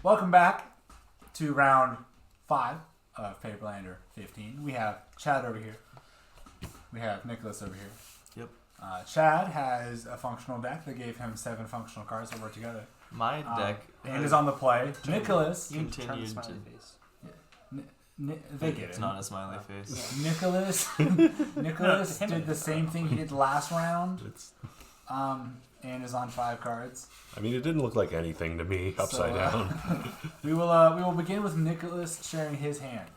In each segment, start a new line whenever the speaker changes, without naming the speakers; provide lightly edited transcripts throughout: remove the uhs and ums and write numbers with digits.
Welcome back to round 5 of Paperlander 15. We have Chad over here. We have Nicholas over here.
Yep.
Chad has a functional deck that gave him 7 functional cards that work together.
My deck
and is on the play. Nicholas
continued to.
They get it.
It's not a smiley face.
Nicholas did the same thing he did last round. And is on 5 cards.
I mean, it didn't look like anything to me upside down.
We will begin with Nicholas sharing his hand.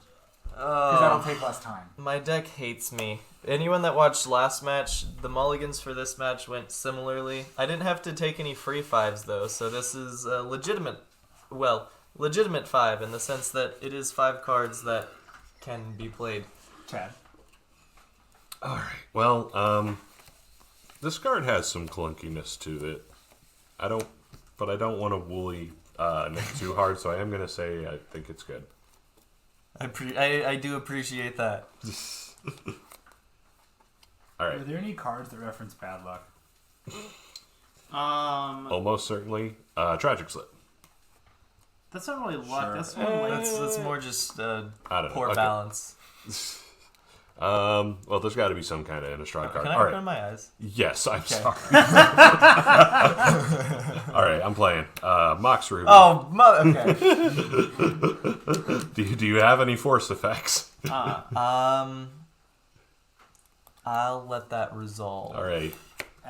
Because that'll take less time.
My deck hates me. Anyone that watched last match, the mulligans for this match went similarly. I didn't have to take any free 5s though, so this is a legitimate 5 in the sense that it is 5 cards that can be played.
Chad.
Alright, well, this card has some clunkiness to it. I don't want to woolly Nick too hard, so I am going to say I think it's good.
I do appreciate that.
Alright.
Are there any cards that reference bad luck?
Almost certainly. Tragic Slip.
That's not really luck.
Sure.
That's more like...
That's more just poor
Okay.
balance.
Well, there's got to be some kind of Innistrad card.
Can I open my eyes?
Yes, I'm sorry. Alright, I'm playing. Mox Ruby.
Oh, okay.
Do you have any force effects?
I'll let that resolve.
Alright.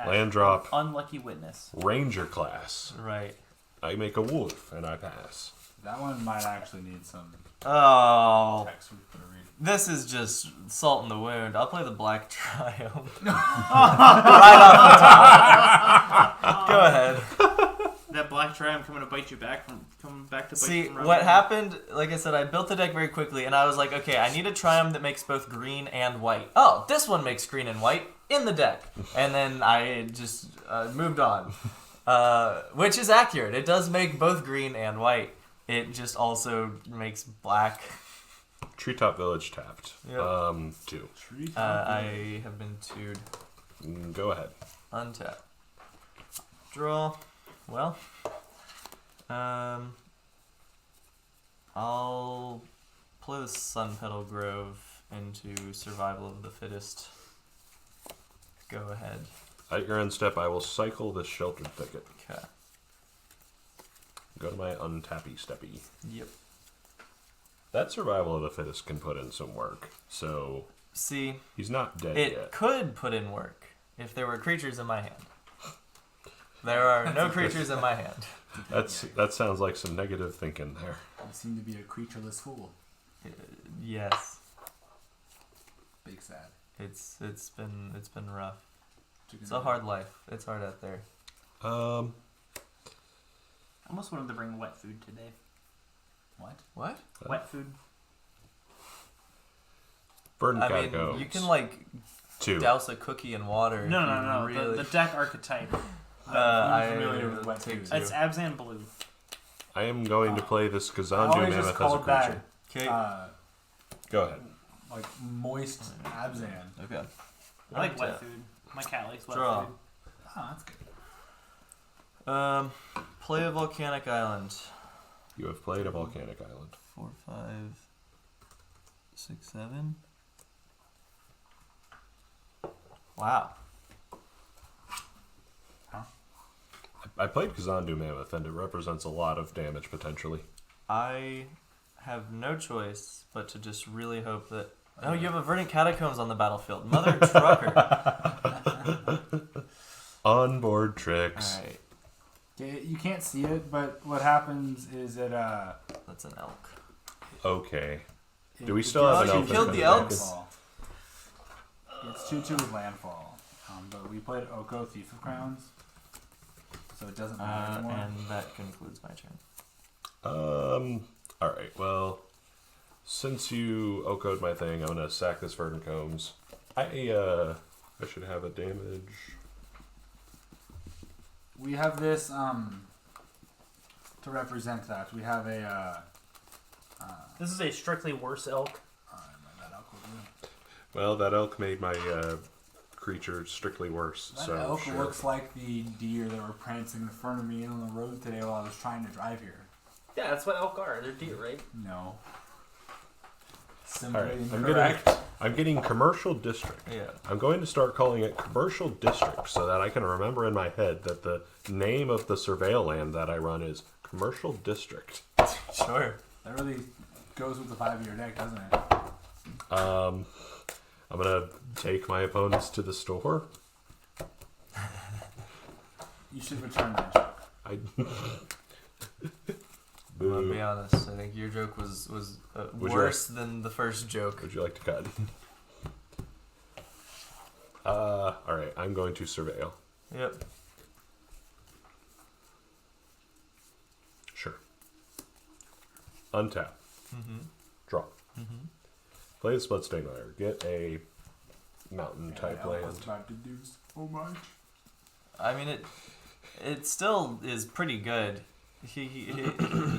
Land drop.
Unlucky witness.
Ranger class.
Right.
I make a wolf and I pass.
That one might actually need some
Oh,
text we put a read.
this is just salt in the wound. I'll play the Black Triumph. Right off the top. Go ahead.
That black triumph coming to bite you back from coming back to bite
See,
you from
what happened, like I said, I built the deck very quickly, and I was like, okay, I need a Triumph that makes both green and white. Oh, this one makes green and white in the deck. And then I just moved on. Which is accurate. It does make both green and white. It just also makes black.
Treetop Village tapped.
Yep.
2.
I have been 2'd.
Go ahead.
Untap. Draw. Well, I'll play the Sun Petal Grove into Survival of the Fittest. Go ahead.
At your end step, I will cycle this Sheltered Thicket.
Okay.
Go to my untappy steppy.
Yep.
That Survival of the Fittest can put in some work, so
See,
he's not dead
it
yet.
could put in work if there were creatures in my hand. There are no creatures in my hand.
That sounds like some negative thinking there.
You seem to be a creatureless fool.
Yes,
Big sad.
it's been rough. It's a hard life. It's hard out there.
I almost wanted to bring wet food today.
What?
Wet food.
Verdant
I mean,
Catacombs.
you can like
2.
douse a cookie in water.
No.
Really...
The deck archetype.
I'm familiar with wet
take
food.
2.
It's Abzan Blue.
I am going to play this
I
Kazandu
always just
Mammoth as a
called
creature.
Okay.
Go ahead.
like moist Abzan.
Okay.
I like wet food. My cat likes wet
Draw.
food.
Oh, that's good.
Play a volcanic island.
You have played a volcanic island.
4, 5, 6, 7. Wow.
I played Kazandu Mammoth, and it represents a lot of damage potentially.
I have no choice but to just really hope that. Oh, you have a Verdant Catacombs on the battlefield. Mother trucker.
Onboard tricks.
Alright.
You can't see it, but what happens is it
That's an elk.
Okay. Do we still have an
you
elf?
killed
in
the
the
elks?
landfall. It's 2/2 with landfall. But we played Oko Thief of Crowns, so it doesn't matter anymore.
And that concludes my turn.
Alright, well, since you Oko'd my thing, I'm gonna sack this Verdant Combs. I should have a damage.
We have this to represent that. We have a
This is a strictly worse elk.
that elk will do.
Well, that elk made my creature strictly worse.
That
so
elk
sure.
looks like the deer that were prancing in front of me on the road today while I was trying to drive here.
Yeah, that's what elk are. They're deer, right?
No. Simply
All right,
incorrect.
I'm getting commercial district.
Yeah.
I'm going to start calling it commercial district so that I can remember in my head that the name of the surveil land that I run is commercial district.
Sure.
That really goes with the 5-year deck, doesn't it?
I'm gonna take my opponents to the store.
You should return that joke.
I.
I'm gonna be honest. I think your joke was
Would you
worse than the first joke.
Would you like to cut? All right. I'm going to surveil.
Yep.
Sure. Untap.
Mm-hmm.
Draw.
Mm-hmm.
Play the split stigmar. Get a mountain type
I
land.
was about to do so much.
I mean, it still is pretty good. He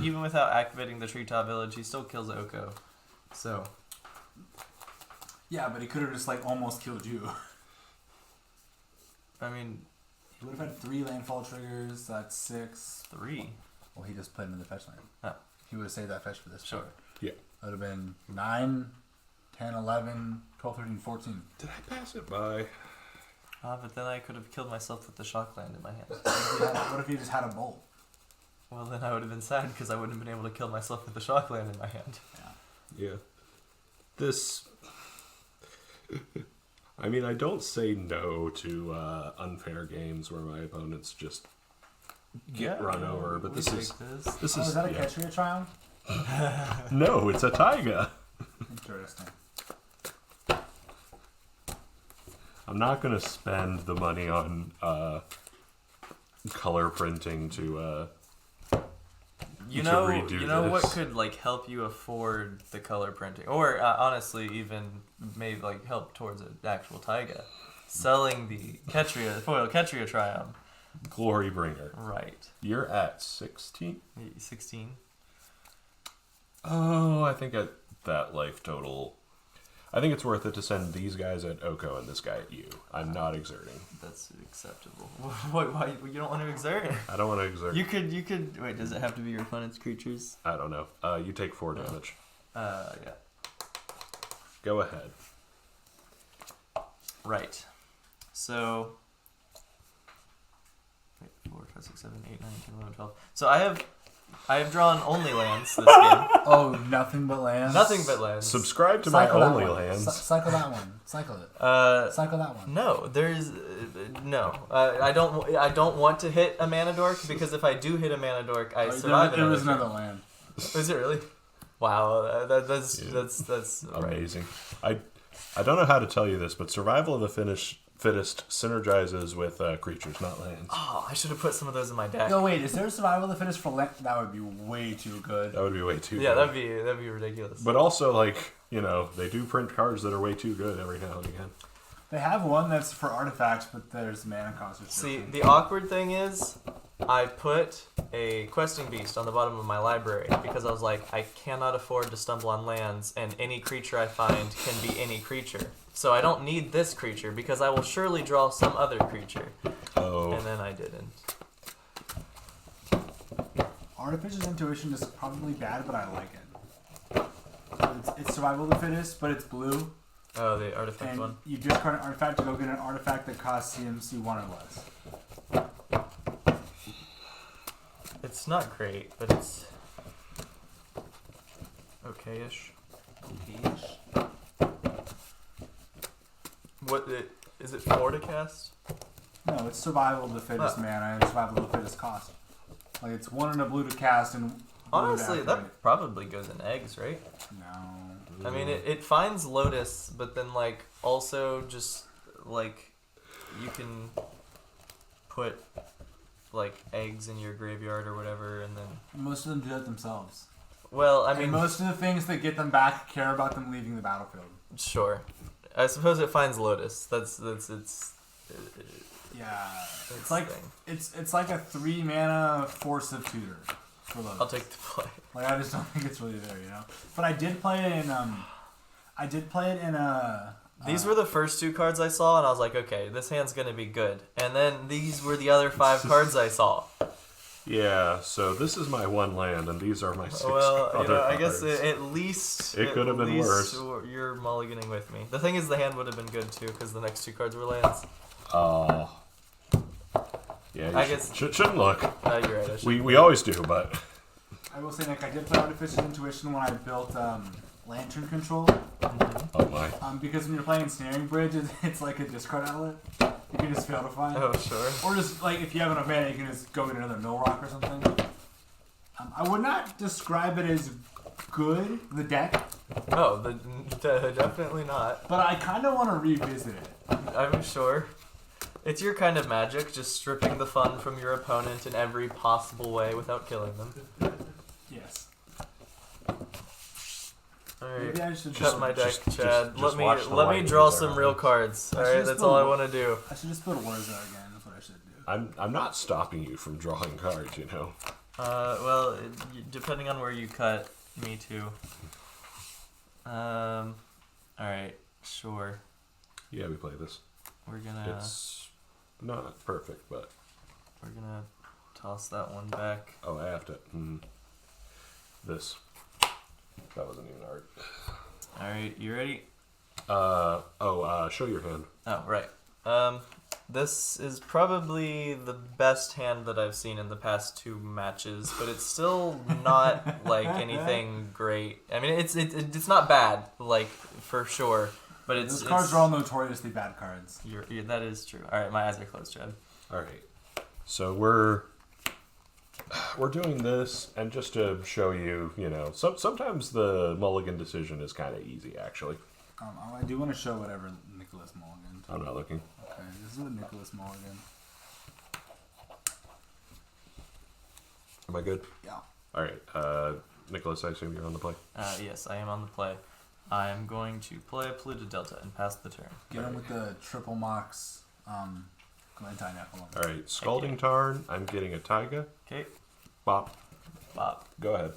even without activating the treetop village, he still kills Oko. So.
Yeah, but he could have just like almost killed you.
I mean,
He would have had 3 landfall triggers. That's 6.
3.
Well, he just played in the fetch land.
Oh.
He would have saved that fetch for this.
Sure.
Yeah.
That would have been 9, 10, 11, 12, 13, 14.
Did I pass it by?
But then I could have killed myself with the shock land in my hand.
What if he just had a bolt?
Well, then I would have been sad because I wouldn't have been able to kill myself with the shock land in my hand.
Yeah. This. I mean, I don't say no to unfair games where my opponents just get run over, but
we
this
take
is
this.
Oh, is that a
yeah.
Ketria triumph?
No, it's a taiga.
Interesting.
I'm not gonna spend the money on color printing to
You
to
know,
redo
you know what
this.
could like help you afford the color printing, or honestly, even maybe like help towards an actual taiga, selling the Ketria foil Ketria Triumph.
Glory Bringer.
Right.
You're at 16.
16.
Oh, I think at that life total, I think it's worth it to send these guys at Oko and this guy at you. I'm not exerting.
That's acceptable. Why you don't want to exert?
I don't want to exert.
You could. Wait, does it have to be your opponent's creatures?
I don't know. You take 4 damage.
Yeah.
Go ahead.
Right. So. Wait, 4, 5, 6, 7, 8, 9, 10, 11, 12. So I have drawn only lands this game.
Oh, nothing but lands?
Nothing but lands.
Subscribe to
Cycle
my
that
only
one.
lands.
Cycle that one. Cycle it. Cycle that one.
No, there's no. I don't want to hit a mana dork because if I do hit a mana dork, I survive.
There was
turn.
another land.
Is it really? Wow, that's right.
Amazing. I don't know how to tell you this, but survival of the fittest synergizes with creatures, not lands.
Oh, I should have put some of those in my deck.
No, wait. Is there a survival of the fittest for land? That would be way too good.
That would be way too.
Yeah,
good.
that'd be ridiculous.
But also, like, you know, they do print cards that are way too good every now and again.
They have one that's for artifacts, but there's mana cost
See,
restriction.
the awkward thing is, I put a questing beast on the bottom of my library because I was like, I cannot afford to stumble on lands, and any creature I find can be any creature. So I don't need this creature because I will surely draw some other creature.
Oh.
And then I didn't.
Artificial's intuition is probably bad, but I like it. It's survival of the fittest, but it's blue.
Oh, the artifact
And
one.
you discard an artifact to go get an artifact that costs CMC 1 or less.
It's not great, but it's okay-ish. Is it 4 to cast?
No, it's survival of the fittest
Huh.
mana and survival of the fittest cost. Like, it's 1 and a blue to cast and blue
Honestly,
to
that
activate.
probably goes in eggs, right?
No.
I mean, it finds Lotus, but then, like, also just, like, you can put, like, eggs in your graveyard or whatever, and then...
Most of them do that themselves.
Well, I
And
mean...
most of the things that get them back care about them leaving the battlefield.
Sure. I suppose it finds Lotus. That's its...
Yeah.
its
It's like
thing.
it's like a 3 mana Force of Tutor for Lotus.
I'll take the play.
Like, I just don't think it's really there, you know. But I did play it in a.
These were the first 2 cards I saw, and I was like, okay, this hand's gonna be good. And then these were the other 5 cards I saw.
Yeah, so this is my one land, and these are my 6
Well,
other
I guess
cards.
at least
It could have been worse.
You're mulliganing with me. The thing is, the hand would have been good too because the next 2 cards were lands.
Oh. Yeah,
I guess
shouldn't look.
No, you're right. I should
We always do, but
I will say, Nick, I did play Artificial Intuition when I built Lantern Control.
oh my.
Because when you're playing Snaring Bridge, it's like a discard outlet. You can just fail to find.
Oh, sure.
Or just, like, if you have enough mana, you can just go get another Mill Rock or something. I would not describe it as good, the deck,
No, definitely not.
but I kind of want to revisit it.
I'm sure. It's your kind of magic, just stripping the fun from your opponent in every possible way without killing them.
Yes.
Alright,
Maybe I should
cut my deck, Chad.
just
let
watch the
me
light
draw
move
some
around.
real cards.
I
Alright,
should
that's
spell
all I
War-
want to do.
I should just build Warzone again. That's what I should do.
I'm not stopping you from drawing cards, you know.
Well, depending on where you cut me to. Alright, sure.
Yeah, we play this.
We're gonna
It's not perfect, but
toss that one back.
oh, I have to. This. That wasn't even art.
Alright, you ready?
Show your hand.
Oh, right. This is probably the best hand that I've seen in the past 2 matches, but it's still not like anything great. I mean, it's not bad, like for sure, but it's
Those cards are all notoriously bad cards.
that is true. All right, my eyes are closed, Chad.
All right. So we're doing this, and just to show you, you know, sometimes the mulligan decision is kind of easy, actually.
I do want to show whatever Nicholas Mulligan.
I'm not looking.
Okay, this is what Nicholas Mulligan.
Am I good?
Yeah.
All right. Nicholas, I assume you're on the play.
Yes, I am on the play. I'm going to play a Polluted Delta and pass the turn.
Get him with the triple mox. Glantine Nephilim.
All right. Scalding Tarn. I'm getting a Taiga.
Okay,
Bop.
Bob.
Go ahead.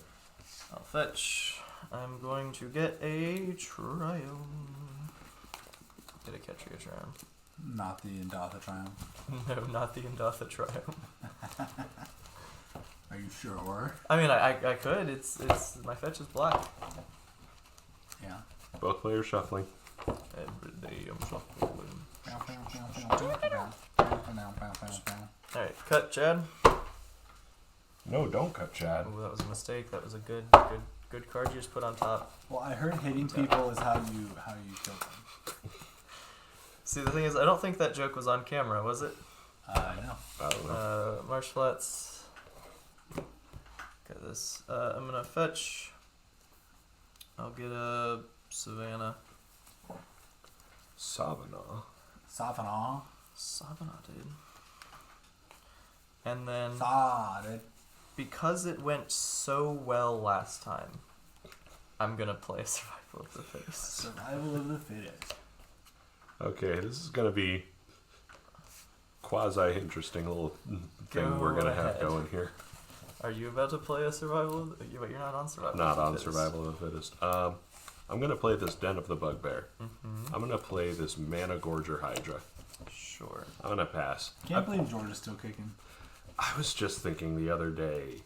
I'll fetch. I'm going to get a Triumph. Get a Ketria Triumph.
Not the Indatha Triumph.
No, not the Indatha Triumph.
Are you sure?
I mean, I could. It's my fetch is black.
Yeah.
Both players shuffling.
Every day I'm shuffling. Alright, cut, Chad.
No, don't cut Chad.
Oh, that was a mistake. That was a good card you just put on top.
Well, I heard hitting people is how you kill them.
See, the thing is, I don't think that joke was on camera, was it?
No.
I don't know.
Marsh Flats. Got this. I'm gonna fetch. I'll get a Savannah.
Savannah.
Savannah.
Savannah, dude. And then,
Dude.
because it went so well last time, I'm gonna play Survival of the Fittest.
Survival of the fittest.
Okay, this is gonna be quasi-interesting little thing
Go
we're gonna have
ahead.
going here.
Are you about to play a Survival of the... But you're not on Survival
Not
of the
on
Fittest.
Survival of the Fittest. I'm gonna play this Den of the Bugbear.
Mm-hmm.
I'm gonna play this Mana Gorger Hydra.
Sure.
I'm gonna pass.
Can't believe George is still kicking.
I was just thinking the other day.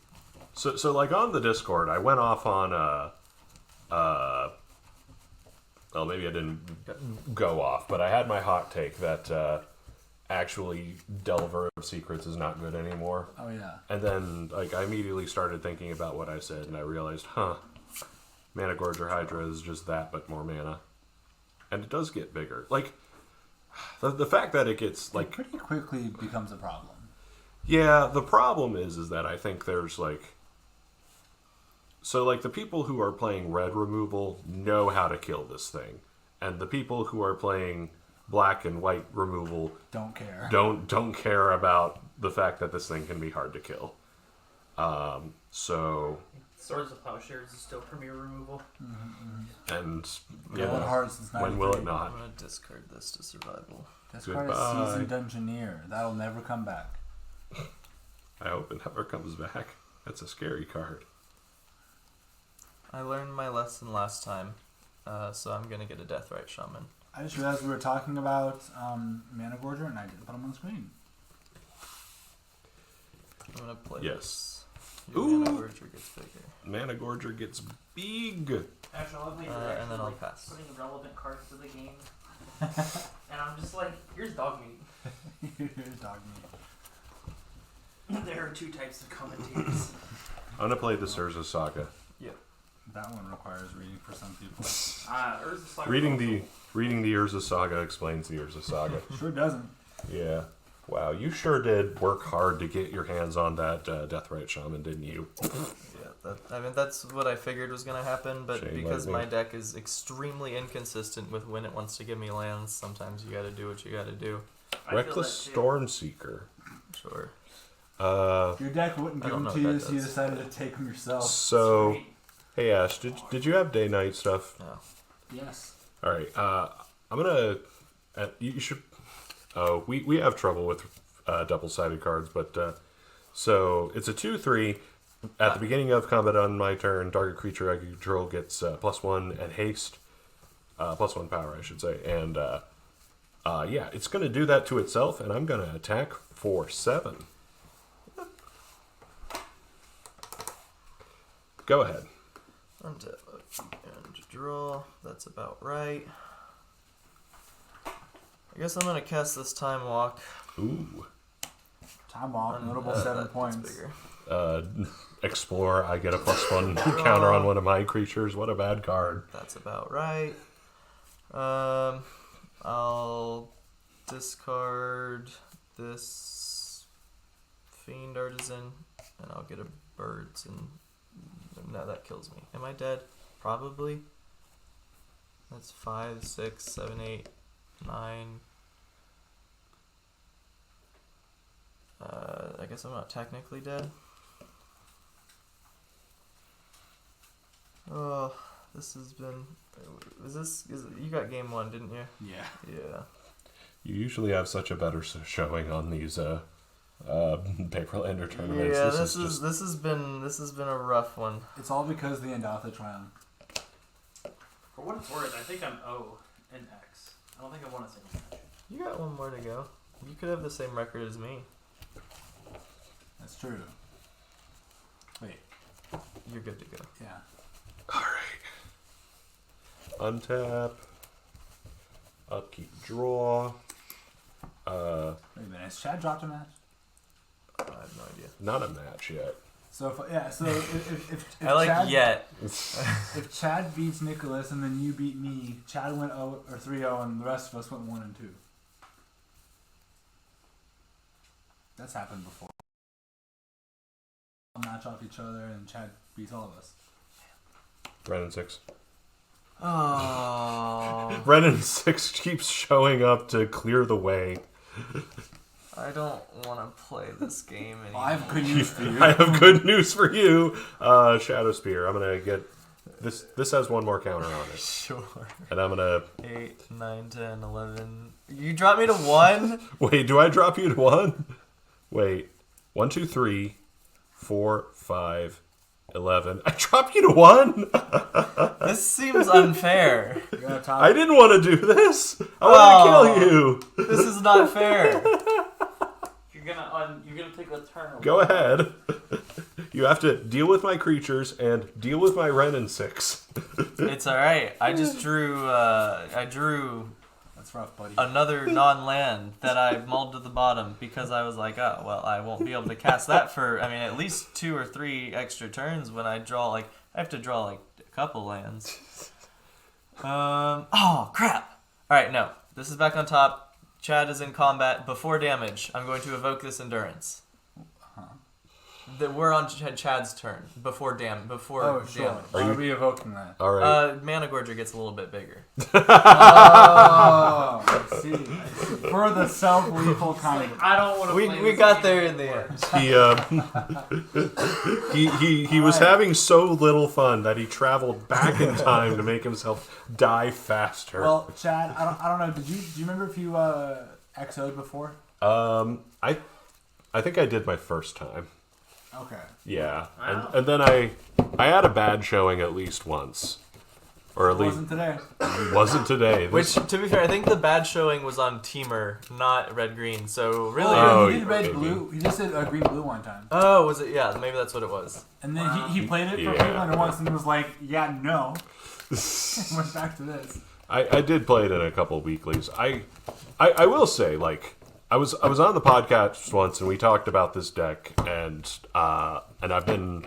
So like on the Discord, I went off on well, maybe I didn't go off, but I had my hot take that actually Delver of Secrets is not good anymore.
Oh yeah.
And then like I immediately started thinking about what I said, and I realized, Mana Gorger Hydra is just that, but more mana. And it does get bigger. Like, the fact that it gets, like...
It pretty quickly becomes a problem.
Yeah, the problem is that I think there's, like... So, like, the people who are playing red removal know how to kill this thing. And the people who are playing black and white removal...
Don't care.
Don't care about the fact that this thing can be hard to kill. So...
Swords of Plowshares is still premier removal.
And...
Golden Hearts is
when will it
I'm
not?
gonna discard this to Survival.
This card is
Goodbye.
Seasoned Dungeoneer. That'll never come back.
I hope it never comes back. That's a scary card.
I learned my lesson last time, so I'm gonna get a Deathrite Shaman.
I just realized we were talking about Mana Gorger and I didn't put him on the screen.
I'm gonna play
Yes.
this.
Ooh.
Mana Gorger gets bigger.
Mana Gorger gets big.
Actually, I love how you're
And
actually,
then I'll
like,
pass.
putting relevant cards to the game. And I'm just like, here's dog meat.
Here's dog meat.
There are two types of commentators.
I'm gonna play the Urza Saga.
That one requires reading for some people.
Urza Saga
Reading
also-
the Urza Saga explains the Urza Saga.
Sure doesn't.
Yeah. Wow, you sure did work hard to get your hands on that Deathrite Shaman, didn't you?
Yeah, I mean that's what I figured was gonna happen, but
Shame
because
lightning.
my deck is extremely inconsistent with when it wants to give me lands, sometimes you gotta do what you gotta do.
I feel
Reckless
that too.
Stormseeker.
Sure.
Your deck wouldn't
I
give
don't
them
know
to
what
you,
that
so you
does.
decided to take them yourself.
So,
Sweet.
hey Ash, did you have day-night stuff?
No.
Yes.
All right, I'm gonna. You should. We have trouble with double-sided cards, but so it's a 2/3. At the beginning of combat on my turn, target creature I control gets +1 and haste, +1 power, I should say, and yeah, it's gonna do that to itself, and I'm gonna attack for 7. Go ahead.
Untap and draw. That's about right. I guess I'm gonna cast this Time Walk.
Ooh.
Time off, notable
That
7
gets
points.
bigger.
Explore, I get a +1 counter on one of my creatures. What a bad card.
That's about right. I'll discard this Fiend Artisan, and I'll get a Birds, and no, that kills me. Am I dead? Probably. That's 5, 6, 7, 8, 9. I guess I'm not technically dead. Oh, this has been. You got game 1, didn't you?
Yeah.
Yeah.
You usually have such a better showing on these Paperlander tournaments.
Yeah,
this is just
this has been a rough one.
It's all because of the Endatha Triumph.
For what it's worth, I think I'm O and X. I don't think I want to say match.
You got one more to go. You could have the same record as me.
That's true. Wait.
You're good to go.
Yeah.
all right. Untap. Upkeep. Draw.
Wait a minute. Has Chad dropped a match?
I have no idea.
Not a match yet.
So if
I like
Chad,
yet.
if Chad beats Nicholas and then you beat me, Chad went 0 or 3-0 and the rest of us went 1 and 2. That's happened before. Match off each other and Chad beats all of us.
Brennan 6.
Oh,
Brennan 6 keeps showing up to clear the way.
I don't want to play this game anymore.
Well, I have good news for you.
I have good news for you. Shadow Spear. I'm gonna get this. This has one more counter on it,
Sure.
and I'm gonna
8, 9, 10, 11. You dropped me to 1?
wait. Do I drop you to 1? Wait. 1, 2, 3, 4, 5, 11. I drop you to 1.
This seems unfair.
You're gonna top
I didn't want to do this. I wanted to kill you.
This is not fair.
You're gonna take a turn.
Go ahead. You have to deal with my creatures and deal with my Renin 6.
It's alright. I just drew, I drew
That's rough, buddy.
another non-land that I mulled to the bottom because I was like, oh, well, I won't be able to cast that for, I mean, at least 2 or 3 extra turns when I draw, like, I have to draw, like, a couple lands. Oh, crap. Alright, no. This is back on top. Chad is in combat. Before damage, I'm going to evoke this Endurance. We're on Chad's turn. Before
Oh, sure.
damage.
Why are we evoking that?
All right.
Mana Gorger gets a little bit bigger.
Oh, I see. For the self-lethal kind
Like,
of.
I don't want to.
We got there in the end.
He was having so little fun that he traveled back in time to make himself die faster.
Well, Chad, I don't know. Do you remember if you XO'd before?
I think I did my first time.
Okay.
Yeah,
Wow.
and then I had a bad showing at least once. Or at least
Wasn't today.
wasn't today.
Which, to be fair, I think the bad showing was on Teamer, not Red Green. So really,
Oh,
he did red
maybe.
blue. He just did green blue one time.
oh, was it? Yeah, maybe that's what it was.
And then he played it for
Yeah.
Paperlander once and was like, yeah, no. And went back to this.
I did play it in a couple of weeklies. I will say, like, I was on the podcast once and we talked about this deck, and I've been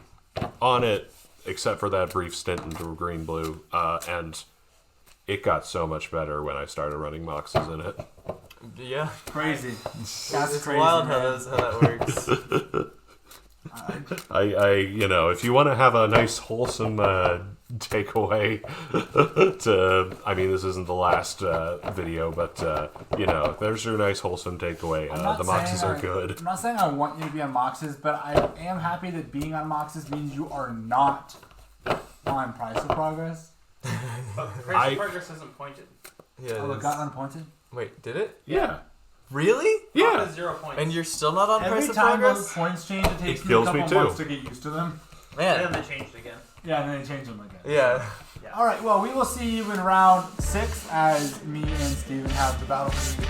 on it except for that brief stint into green blue, and it got so much better when I started running Moxes in it.
Yeah,
Crazy. That's
it's
crazy.
wild how
man.
that works.
You know, if you want to have a nice wholesome takeaway I mean, this isn't the last video, but you know, there's your nice wholesome takeaway.
I'm not
The Moxes
saying
are good.
I'm not saying I want you to be on Moxes, but I am happy that being on Moxes means you are not on Price of Progress.
But Price of Progress isn't pointed.
Yeah.
Oh,
it
it
is.
got unpointed?
Wait, did it?
Yeah.
Really?
Yeah.
Mine is 0 points.
And you're still not on
Every
Price of
time
Progress?
those points change, it takes
It
me a
kills
couple
me too.
months to get used to them.
And
Man.
then they changed again.
Yeah, and then they change them again.
Yeah.
All right, well, we will see you in round 6 as me and Steven have the battle for the